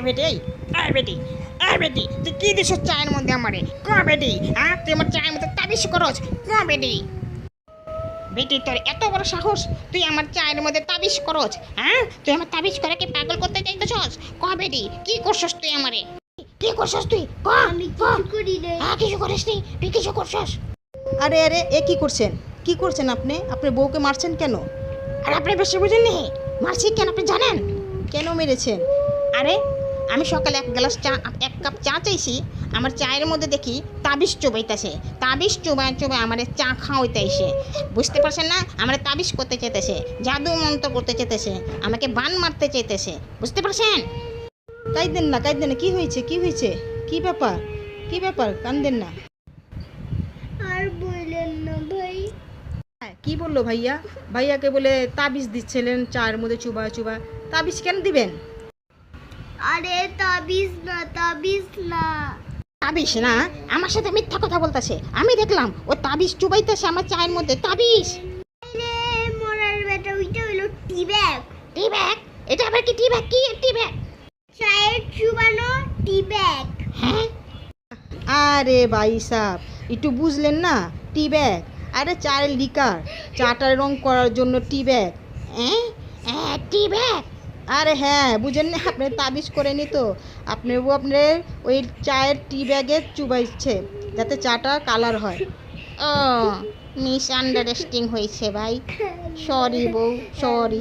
বেটি বেটি বেটি তুই কি দিস চায়ের মধ্যে আমারে বেটি হ্যাঁ তুই আমার চায়ের মধ্যে তাবিজ করছ বেটি বেটি তোর এত বড় সাহস তুই আমার চায়ের মধ্যে তাবিজ করছ হ্যাঁ তুই আমার তাবিজ করে কি পাগল করতে চাইতেছস বেটি কি করছস তুই আমারে কি করছস তুই আমি কিছু করি না। হ্যাঁ কিছু করিস নি তুই কিছু করছস আরে আরে এ কি করছেন আপনি আপনার বউকে মারছেন কেন? আর আপনি বেশি বুঝেন নি মারছি কেন আপনি জানেন কেন মেরেছেন? আরে আমি সকালে এক কাপ চা চাইছি আমার চায়ের মধ্যে দেখি তাবিজ চুবাইতেছে তাবিজ চুবাই আমার চা খাওয়াইতেছে বুঝতে পারছেন না আমার তাবিজ করতে চাইতেছে জাদু মন্ত্র করতে চাইতেছে আমাকে বান মারতে চাইতেছে বুঝতে পারছেন কাঁদেন না কি হয়েছে কি ব্যাপার কাঁদেন না। আর বললেন না ভাই। কি বললো ভাইয়াকে বলে তাবিজ দিচ্ছিলেন চায়ের মধ্যে চুবা তাবিজ কেন দিবেন? আরে তাবিজ না তাবিজ না আমার সাথে মিথ্যা কথা বলতেছে আমি দেখলাম ও তাবিজ চুবাইতেছে আমার চায়ের মধ্যে তাবিজ রে মরার বেটা ওইটা হলো টি ব্যাগ। টি ব্যাগ এটা আবার কি টি ব্যাগ টি ব্যাগ চায়ের চুবানো টি ব্যাগ। হ্যাঁ আরে ভাই সাহেব একটু বুঝলেন না টি ব্যাগ আরে চায়ের লিকার চাটার রং করার জন্য টি ব্যাগ। টি ব্যাগ আরে হ্যাঁ বুঝেন না আপনি তাবিজ করে নি তো আপনার ওই চায়ের টি ব্যাগে চুবাইছে যাতে চাটা কালার হয়। ও মিস আন্ডারস্ট্যান্ডিং হয়েছে ভাই সরি বউ সরি